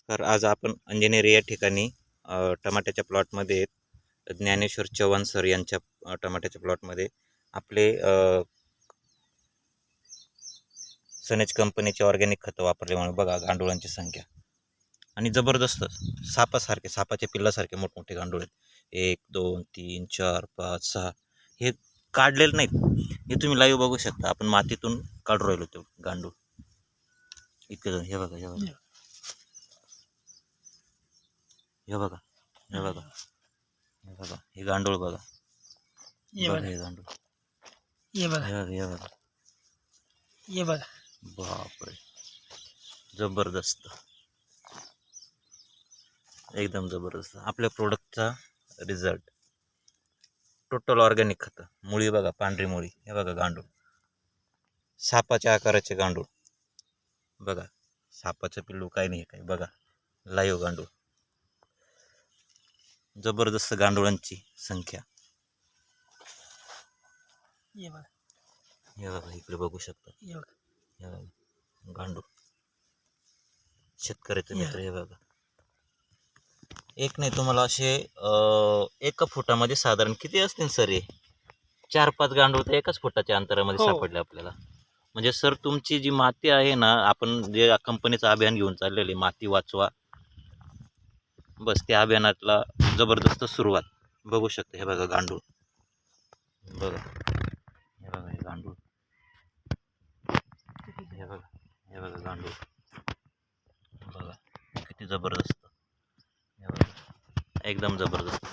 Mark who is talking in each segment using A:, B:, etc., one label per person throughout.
A: तर आज आपण अंजनेर या ठिकाणी टमाट्याच्या प्लॉटमध्ये ज्ञानेश्वर चव्हाण सर यांच्या टमाट्याच्या प्लॉटमध्ये आपले सनेज कंपनीचे ऑर्गॅनिक खतं वापरल्यामुळे बघा गांडुळांची संख्या आणि जबरदस्त सापाच्या पिल्लासारखे मोठमोठे गांडूळ आहेत. 1 2 3 4 5 6 हे काढलेले नाहीत. हे तुम्ही लाईव्ह बघू शकता. आपण मातीतून काढू राहिलो ते गांडूळ इतकं. हे बघा हे बघा हे बघा हे बघा हे बघा हे गांडूळ बघा. हे गांडूळ
B: ये बघा
A: हे बघा
B: ये बघा.
A: बापरे जबरदस्त एकदम जबरदस्त. आपल्या प्रोडक्टचा रिझल्ट टोटल ऑर्गॅनिक खतं. मुळी बघा पांढरी मुळी. हे बघा गांडूळ सापाच्या आकाराचे गांडूळ बघा. सापाचं पिल्लू काही नाही काही बघा. लाईव्ह गांडूळ जबरदस्त गांडुळांची संख्या.
B: ये बघा
A: हे बघा इकडे बघू शकता.
B: ये बघा
A: हे बघा गांडूळ शेतकऱ्याचे मित्र. हे बघा एक नाही तुम्हाला असे 1 फुटामध्ये साधारण किती असतील सर हे 4-5 गांडूळ तर 1च फुटाच्या अंतरामध्ये सापडले आपल्याला. म्हणजे सर तुमची जी माती आहे ना, आपण जे कंपनीचं अभियान घेऊन चाललेले माती वाचवा बस त्या अभियानातला जबरदस्त सुरुवात बघू शकता. हे बघा गांडूळ बघा. हे बघा हे गांडूळ. हे बघा हे बघा गांडूळ बघा किती जबरदस्त. हे बघा एकदम जबरदस्त.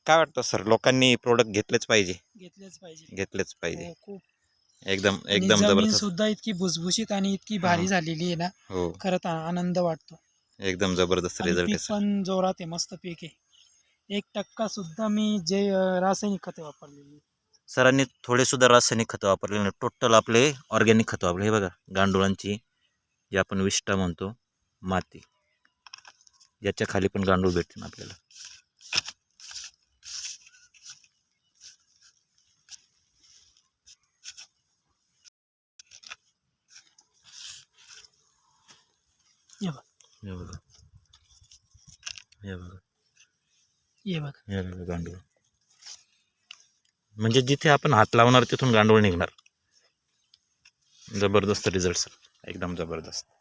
A: काय वाटतं सर, लोकांनी प्रोडक्ट घेतलेच पाहिजे? घेतलेच पाहिजे.
B: हो, खूप.
A: एकदम
B: जमीन
A: जबरदस्त.
B: सुद्धा इतकी भुसभुशीत आणि इतकी भारी झालेली आहे ना.
A: हो
B: खरंच आनंद वाटतो.
A: एकदम जबरदस्त रिझल्ट आहे सर.
B: पण जोरात आहे, मस्त पीक आहे. 1% सुद्धा मी जे रासायनिक खते वापरलेली.
A: सरांनी थोडे सुद्धा रासायनिक खतं वापरले नाही. टोटल आपले ऑर्गॅनिक खतं वापरले. हे बघा गांडुळांची जे आपण विष्ठा म्हणतो माती, याच्या खाली पण गांडूळ भेटते ना आपल्याला.
B: हे बघा
A: हे बघा हे बघा
B: ये बघा
A: हे बघा गांडूळ. म्हणजे जिथे आपण हात लावणार तिथून गांडूळ निघणार. जबरदस्त रिझल्ट सर एकदम जबरदस्त.